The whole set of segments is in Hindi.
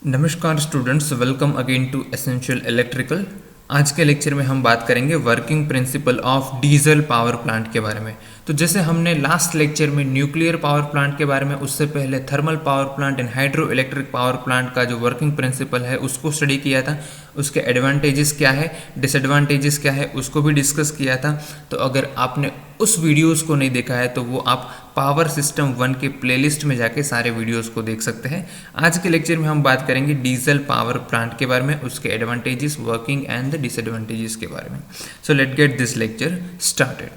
नमस्कार students, welcome again to essential electrical. आज के लेक्चर में हम बात करेंगे working principle of diesel power plant के बारे में। तो जैसे हमने लास्ट लेक्चर में न्यूक्लियर पावर प्लांट के बारे में, उससे पहले thermal power plant and hydro electric power plant का जो वर्किंग प्रिंसिपल है उसको स्टडी किया था, उसके एडवांटेजेस क्या है, डिसएडवांटेजेस क्या है, उसको भी डिस्कस किया था। तो अगर आपने उस वीडियोस को नहीं देखा है तो वो आप पावर सिस्टम 1 के प्लेलिस्ट में जाके सारे वीडियोस को देख सकते हैं। आज के लेक्चर में हम बात करेंगे डीजल पावर प्लांट के बारे में, उसके advantages, working and the disadvantages के बारे में। So let get this lecture started.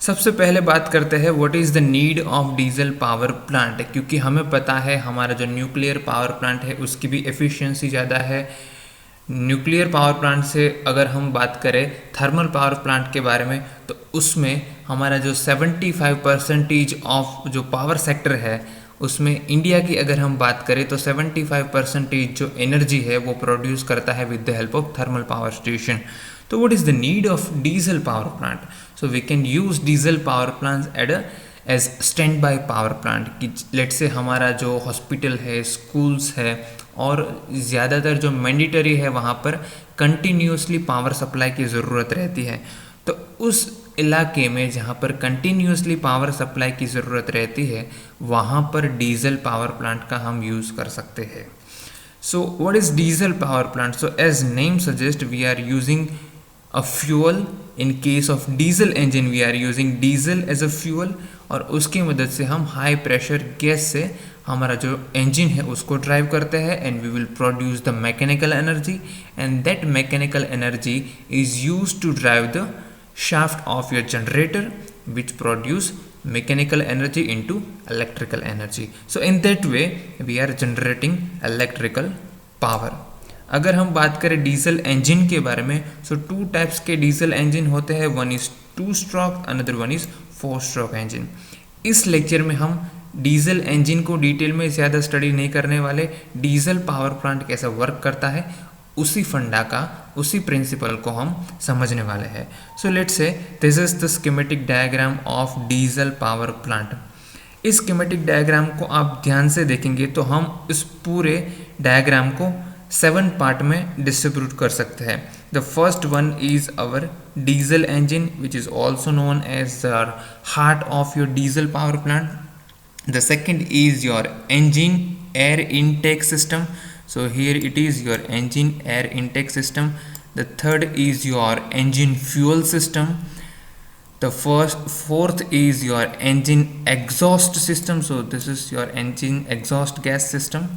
सबसे पहले बात करते हैं what is the need of diesel power plant, क्योंकि हमें पता है हमारा जो न्यूक्लियर पावर प्लांट है उसकी भी एफिशिएंसी ज़्यादा है। न्यूक्लियर पावर प्लांट से अगर हम बात करें थर्मल पावर प्लांट के बारे में, तो उसमें हमारा जो 75% ऑफ जो पावर सेक्टर है उसमें इंडिया की अगर हम बात करें तो 75% जो एनर्जी है वो प्रोड्यूस करता है with the help of thermal power station. तो what is the need of diesel power plant? So we can use diesel power plant as stand by power plant कि लेट से हमारा जो हॉस्पिटल है, स्कूल्स है और ज़्यादातर जो मैंडेटरी है वहाँ पर कंटिन्यूसली पावर सप्लाई की ज़रूरत रहती है। तो उस इलाके में जहाँ पर कंटिन्यूसली पावर सप्लाई की ज़रूरत रहती है वहाँ पर डीजल पावर प्लांट का हम यूज़ कर सकते हैं। So what is diesel power plant? So as name suggest we are using a fuel. In case of diesel engine we are using diesel as a fuel, और उसकी मदद से हम हाई प्रेशर गैस से हमारा जो इंजन है उसको ड्राइव करते हैं and we will produce the mechanical energy, and that mechanical energy is used to drive the shaft of your generator which produce mechanical energy into electrical energy. So in that way we are generating electrical power. अगर हम बात करें डीजल इंजन के बारे में, सो 2 टाइप्स के डीजल इंजन होते हैं, one is 2 stroke, another one is 4 stroke engine. इस लेक्चर में हम डीजल इंजन को डिटेल में ज़्यादा स्टडी नहीं करने वाले, डीजल पावर प्लांट कैसा वर्क करता है उसी फंडा का, उसी प्रिंसिपल को हम समझने वाले हैं। So let's say this is the schematic diagram of diesel power plant. इस स्कीमेटिक डायग्राम को आप ध्यान से देखेंगे तो हम इस पूरे डायग्राम को 7 पार्ट में डिस्ट्रीब्यूट कर सकते हैं। The first one is our diesel engine which is also known as the heart of your diesel power plant. The second is your engine air intake system. So here it is your engine air intake system. The third is your engine fuel system. The fourth is your engine exhaust system. So this is your engine exhaust gas system.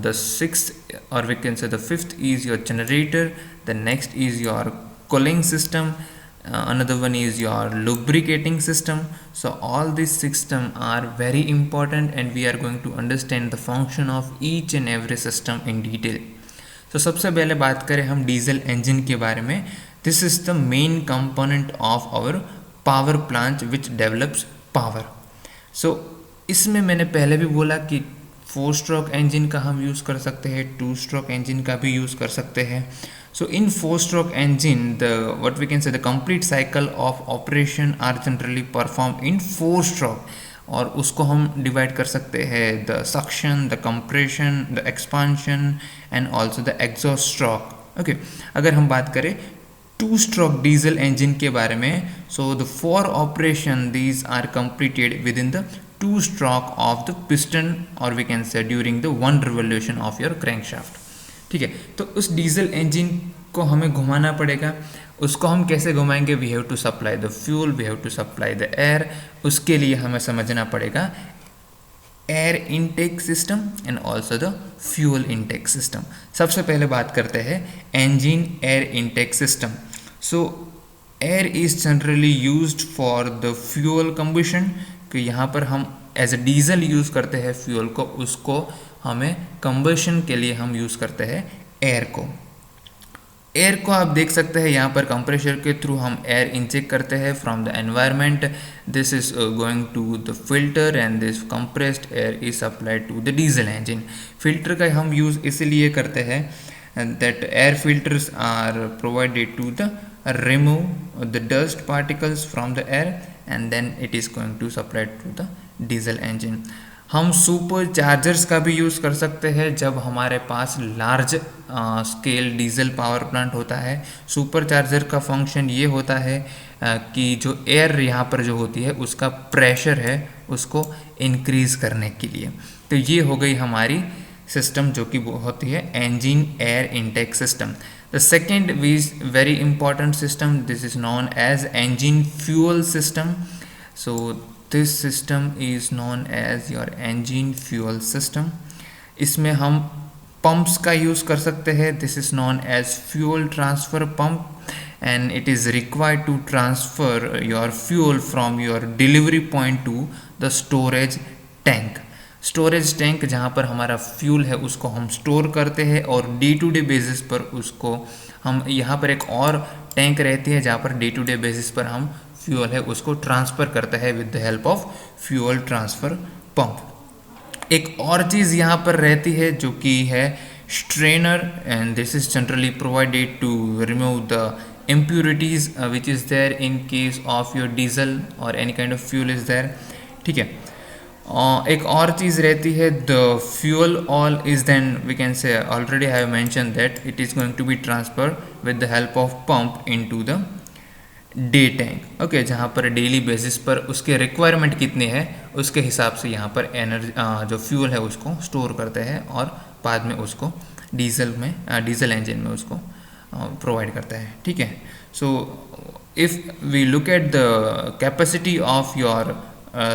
The sixth, or we can say the fifth, is your generator. The next is your cooling system. Another one is your lubricating system. So all these systems are very important and we are going to understand the function of each and every system in detail. So सबसे पहले बात करें हम डीजल इंजन के बारे में। This is the main component of our power plant which develops power. So इसमें मैंने पहले भी बोला कि 4 स्ट्रोक इंजन का हम यूज़ कर सकते हैं, 2 स्ट्रोक इंजन का भी यूज़ कर सकते हैं। So in 4 stroke engine, what we can say the complete cycle of operation are generally performed in 4 stroke, और उसको हम डिवाइड कर सकते हैं the suction, the compression, the expansion and also the exhaust stroke. Okay, अगर हम बात करें 2 stroke diesel engine के बारे में, so the 4 operation these are completed within the 2 stroke of the piston, or we can say during the 1 revolution of your crankshaft. ठीक है, तो उस डीजल इंजन को हमें घुमाना पड़ेगा। उसको हम कैसे घुमाएंगे? We have to supply the fuel, we have to supply the air. उसके लिए हमें समझना पड़ेगा air intake system and also the fuel intake system. सबसे पहले बात करते हैं engine air intake system. So air is generally used for the fuel combustion, कि यहाँ पर हम एज ए डीजल यूज़ करते हैं फ्यूल को, उसको हमें कंबशन के लिए हम यूज़ करते हैं एयर को। एयर को आप देख सकते हैं यहाँ पर कंप्रेशर के थ्रू हम एयर इंजेक्ट करते हैं from the environment. This is going to the filter and this compressed air is supplied to the diesel engine. Filter का हम यूज़ इसलिए करते हैं that air filters are provided to the remove the dust particles from the air and then it is going to supply to the diesel engine. हम सुपर चार्जर्स का भी यूज़ कर सकते हैं जब हमारे पास large scale diesel power plant होता है। सुपर चार्जर का फंक्शन ये होता है कि जो एयर यहाँ पर जो होती है उसका प्रेशर है उसको इंक्रीज़ करने के लिए। तो ये हो गई हमारी सिस्टम जो कि होती है engine air intake system. The second is very important system. This is known as engine fuel system. So this system is known as your engine fuel system. इसमें हम pumps का use कर सकते हैं. This is known as fuel transfer pump, and it is required to transfer your fuel from your delivery point to the storage tank. Storage tank जहाँ पर हमारा फ्यूल है उसको हम स्टोर करते हैं और डे टू डे बेसिस पर उसको हम यहाँ पर एक और टैंक रहती है जहाँ per day to day basis पर हम फ्यूल है उसको ट्रांसफ़र करते हैं with the help of fuel transfer pump. एक और चीज़ यहाँ पर रहती है जो कि है strainer, and this is generally provided to remove the impurities which is there in case of your diesel or any kind of fuel is there। ठीक है। एक और चीज़ रहती है the fuel oil is then we can say already have mention that it is going to be transfer with the help of pump into the day tank. Okay, जहाँ पर डेली बेसिस पर उसके रिक्वायरमेंट कितनी है उसके हिसाब से यहाँ पर एनर्जी जो फ्यूल है उसको स्टोर करते हैं और बाद में उसको डीजल इंजन में उसको प्रोवाइड करता है। ठीक है। So if we look at the capacity of your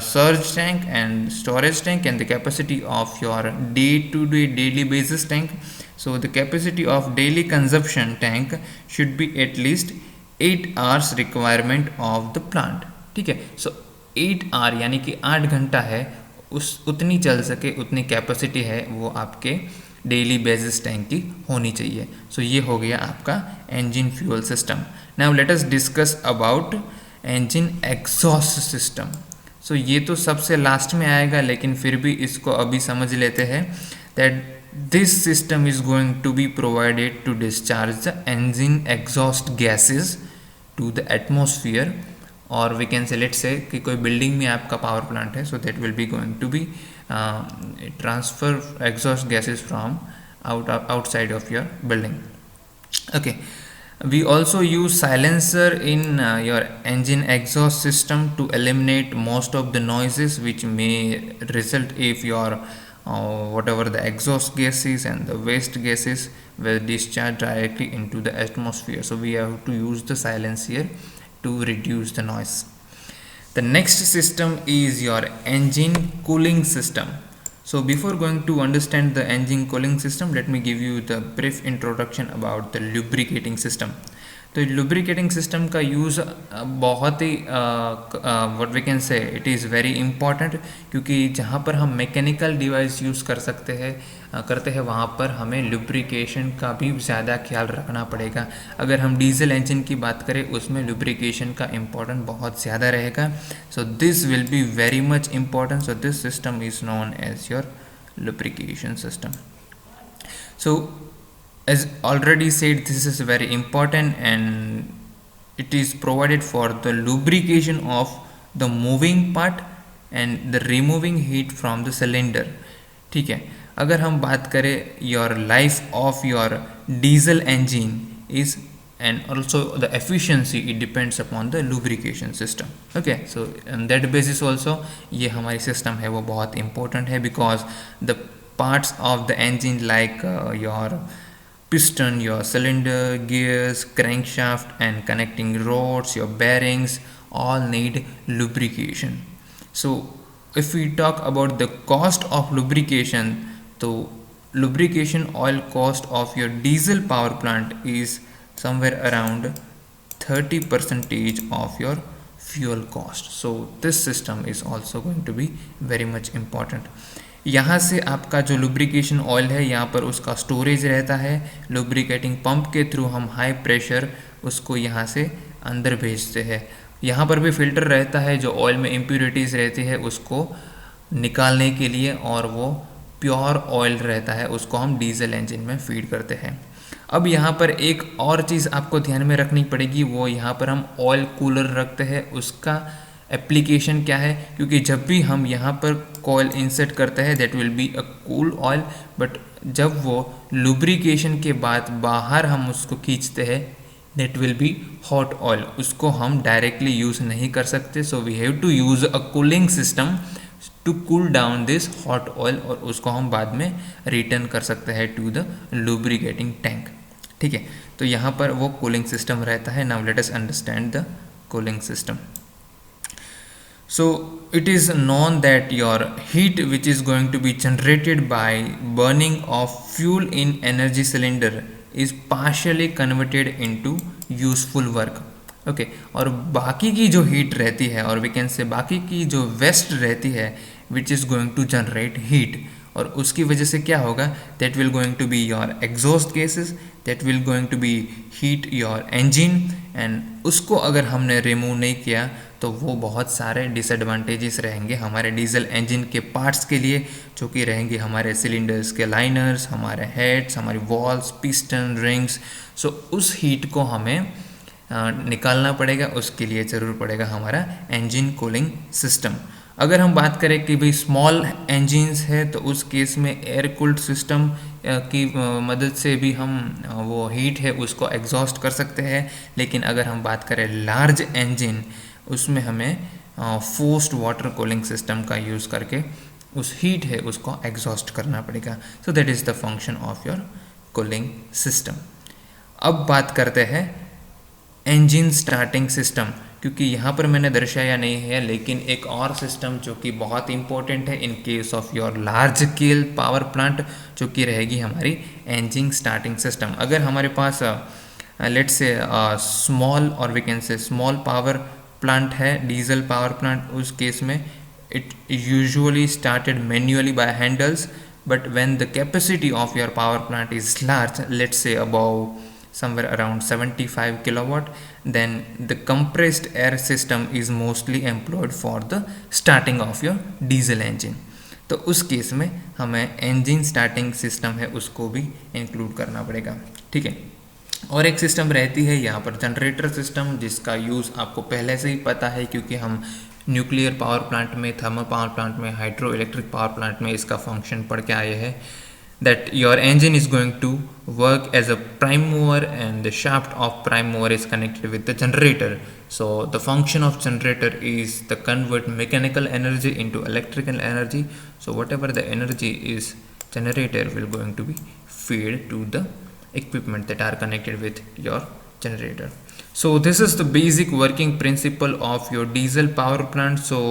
surge tank and storage tank and the capacity of your daily basis tank, so the capacity of daily consumption tank should be at least 8 hours requirement of the plant। ठीक है। सो 8 hour यानी कि 8 घंटा है उतनी चल सके उतनी कैपेसिटी है वो आपके डेली बेसिस टैंक की होनी चाहिए। सो ये हो गया आपका engine fuel system। Now let us discuss about engine exhaust system। सो ये तो सबसे लास्ट में आएगा लेकिन फिर भी इसको अभी समझ लेते हैं that this system is going to be provided to discharge the engine exhaust gases to the atmosphere, और we can say let's say कि कोई बिल्डिंग में आपका पावर प्लांट है, so that will be going to be transfer exhaust gases from outside of your building। Okay, we also use silencer in your engine exhaust system to eliminate most of the noises which may result if your whatever the exhaust gases and the waste gases will discharge directly into the atmosphere, so we have to use the silencer to reduce the noise। The next system is your engine cooling system। So before going to understand the engine cooling system, let me give you the brief introduction about the lubricating system। तो lubricating system का यूज़ बहुत ही what we can say it is very important, क्योंकि जहाँ पर हम मैकेनिकल डिवाइस यूज़ करते हैं वहाँ पर हमें लुब्रिकेशन का भी ज़्यादा ख्याल रखना पड़ेगा। अगर हम डीजल इंजन की बात करें उसमें लुब्रिकेशन का इम्पोर्टेंट बहुत ज़्यादा रहेगा। So this will be very much important. So this system is known as your lubrication system। So as already said, this is very important and it is provided for the lubrication of the moving part and the removing heat from the cylinder। ठीक है। अगर हम बात करें your life of your diesel engine is and also the efficiency it depends upon the lubrication system। okay, so on that basis also ये हमारी system है वो बहुत important है, because the parts of the engine like your piston, your cylinder, gears, crankshaft and connecting rods, your bearings all need lubrication। So if we talk about the cost of lubrication, तो lubrication oil cost of your diesel power plant is somewhere around 30% of your fuel cost। So this system is also going to be very much important। यहाँ से आपका जो लुब्रिकेशन ऑयल है यहाँ पर उसका स्टोरेज रहता है, लुब्रिकेटिंग पंप के थ्रू हम हाई प्रेशर उसको यहाँ से अंदर भेजते हैं। यहाँ पर भी फिल्टर रहता है जो ऑयल में इम्प्यूरिटीज़ रहती है उसको निकालने के लिए, और वो प्योर ऑयल रहता है उसको हम डीजल इंजन में फीड करते हैं। अब यहाँ पर एक और चीज़ आपको ध्यान में रखनी पड़ेगी, वो यहाँ पर हम ऑयल कूलर रखते हैं, उसका एप्लीकेशन क्या है, क्योंकि जब भी हम यहाँ पर कॉइल इंसर्ट करते हैं that will be a cool oil, but जब वो लुब्रिकेशन के बाद बाहर हम उसको खींचते हैं that will be hot oil, उसको हम डायरेक्टली यूज़ नहीं कर सकते। So we have to use a cooling system to cool down this hot oil, और उसको हम बाद में रिटर्न कर सकते हैं टू द लुब्रिकेटिंग टैंक। ठीक है, तो यहाँ पर वो कूलिंग सिस्टम रहता है। Now let us understand the cooling system. So it is known that your heat which is going to be generated by burning of fuel in energy cylinder is partially converted into useful work. Okay और बाकी की जो हीट रहती है, और वी कैन से बाकी की जो वेस्ट रहती है which is going to generate heat, और उसकी वजह से क्या होगा, that will going to be your exhaust gases, that will going to be heat your engine, and उसको अगर हमने रिमूव नहीं किया तो वो बहुत सारे डिसएडवांटेजेस रहेंगे हमारे डीजल इंजन के पार्ट्स के लिए, जो कि रहेंगे हमारे सिलेंडर्स के लाइनर्स, हमारे हेड्स, हमारी वॉल्स, पिस्टन, रिंग्स। सो उस हीट को हमें निकालना पड़ेगा, उसके लिए ज़रूर पड़ेगा हमारा इंजन कूलिंग सिस्टम। अगर हम बात करें कि भाई स्मॉल इंजन्स है तो उस केस में एयर कूल्ड सिस्टम की मदद से भी हम वो हीट है उसको एग्जॉस्ट कर सकते हैं, लेकिन अगर हम बात करें लार्ज इंजन उसमें हमें फोर्स्ड वाटर कूलिंग सिस्टम का यूज़ करके उस हीट है उसको एग्जॉस्ट करना पड़ेगा। So that is the function of your cooling system. अब बात करते हैं इंजन स्टार्टिंग सिस्टम, क्योंकि यहाँ पर मैंने दर्शाया नहीं है, लेकिन एक और सिस्टम जो कि बहुत इंपॉर्टेंट है in case of your large scale power plant, जो कि रहेगी हमारी इंजन स्टार्टिंग सिस्टम। अगर हमारे पास लेट्स से स्मॉल और we can say small power plant है, डीजल पावर प्लांट, उस केस में it usually started manually by handles, but when the capacity of your power plant is large, let's say about somewhere around 75 kilowatt, then the compressed air system is mostly employed for the starting of your diesel engine. तो उस केस में हमें इंजन स्टार्टिंग सिस्टम है उसको भी इंक्लूड करना पड़ेगा। ठीक है, और एक सिस्टम रहती है यहाँ पर जनरेटर सिस्टम, जिसका यूज़ आपको पहले से ही पता है, क्योंकि हम न्यूक्लियर पावर प्लांट में, थर्मल पावर प्लांट में, हाइड्रो इलेक्ट्रिक पावर प्लांट में इसका फंक्शन पढ़ के आए हैं। That your engine is going to work as a prime mover, and the shaft of prime mover is connected with the generator. So the function of generator is to convert mechanical energy into electrical energy. So whatever the energy is generated will going to be fed to the equipment that are connected with your generator. So this is the basic working principle of your diesel power plant. So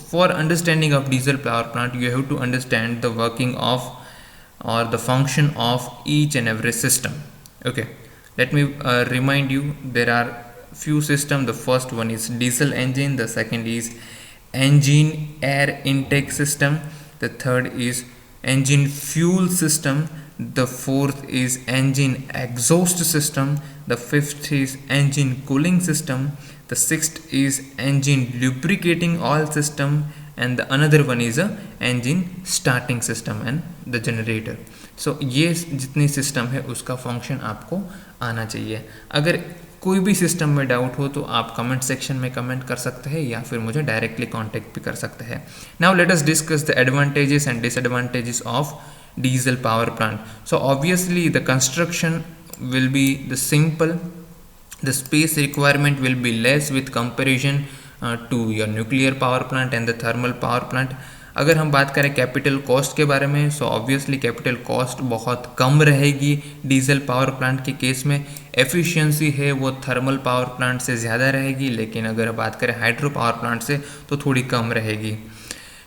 for understanding of diesel power plant, you have to understand the working of or the function of each and every system. Okay, let me remind you, there are few systems. The first one is diesel engine, the second is engine air intake system, the third is engine fuel system, the fourth is engine exhaust system, the fifth is engine cooling system, the sixth is engine lubricating oil system, and the another one is a engine starting system and the generator. So ये जितनी सिस्टम है उसका फंक्शन आपको आना चाहिए। अगर कोई भी सिस्टम में डाउट हो तो आप कमेंट सेक्शन में कमेंट कर सकते हैं, या फिर मुझे डायरेक्टली कांटेक्ट भी कर सकते हैं। Now let us discuss the advantages and disadvantages of diesel power plant. So obviously the construction will be the simple, the space requirement will be less with comparison to your nuclear power plant and the thermal power plant. अगर हम बात करें कैपिटल कॉस्ट के बारे में, सो ऑब्वियसली कैपिटल कॉस्ट बहुत कम रहेगी डीजल पावर प्लांट के केस में। एफिशिएंसी है वो थर्मल पावर प्लांट से ज़्यादा रहेगी, लेकिन अगर बात करें हाइड्रो पावर प्लांट से तो थोड़ी कम रहेगी।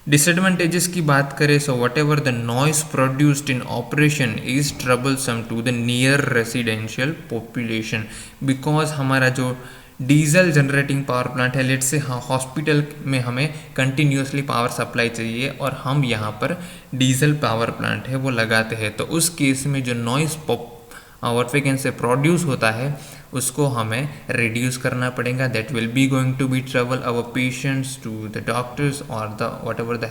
डिसएडवांटेजेस की बात करें, so whatever the noise produced in operation is troublesome to the near residential population, because हमारा जो डीजल जनरेटिंग पावर प्लांट है, लेट से हाँ हॉस्पिटल में हमें कंटिन्यूसली पावर सप्लाई चाहिए और हम यहाँ पर डीजल पावर प्लांट है वो लगाते हैं, तो उस केस में जो noise what we can say produce होता है उसको हमें रिड्यूस करना पड़ेगा। That will be going to be travel our patients to the doctors और the whatever the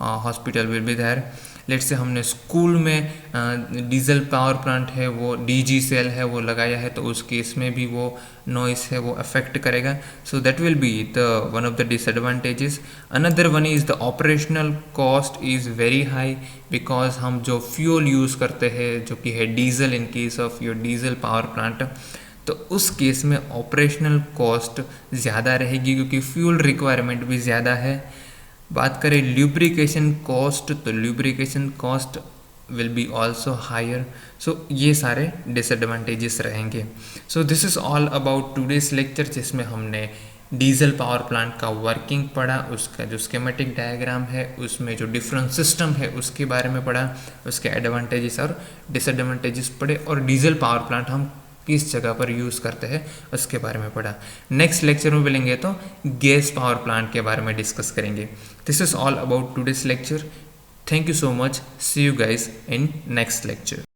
hospital will be there. Let's say हमने स्कूल में डीजल पावर प्लांट है वो डीजी सेल है वो लगाया है, तो उस केस में भी वो नॉइस है वो अफेक्ट करेगा। सो that will be the one of the disadvantages. Another one is the operational cost is very high, because हम जो फ्यूल यूज़ करते हैं जो कि है diesel, in case of your diesel power plant, तो उस केस में ऑपरेशनल कॉस्ट ज़्यादा रहेगी क्योंकि फ्यूल रिक्वायरमेंट भी ज़्यादा है। बात करें ल्यूब्रिकेशन कॉस्ट, तो lubrication cost will be also higher. So ये सारे डिसएडवांटेजेस रहेंगे। So this is all about today's lecture, जिसमें हमने डीजल पावर प्लांट का वर्किंग पढ़ा, उसका जो स्कीमेटिक डायग्राम है उसमें जो डिफरेंट सिस्टम है उसके बारे में पढ़ा, उसके एडवांटेजेस और डिसएडवांटेजेस पढ़े, और डीजल पावर प्लांट हम किस जगह पर यूज़ करते हैं उसके बारे में पढ़ा। नेक्स्ट लेक्चर में मिलेंगे तो गैस पावर प्लांट के बारे में डिस्कस करेंगे। This is all about today's lecture. Thank you so much. See you guys in next lecture.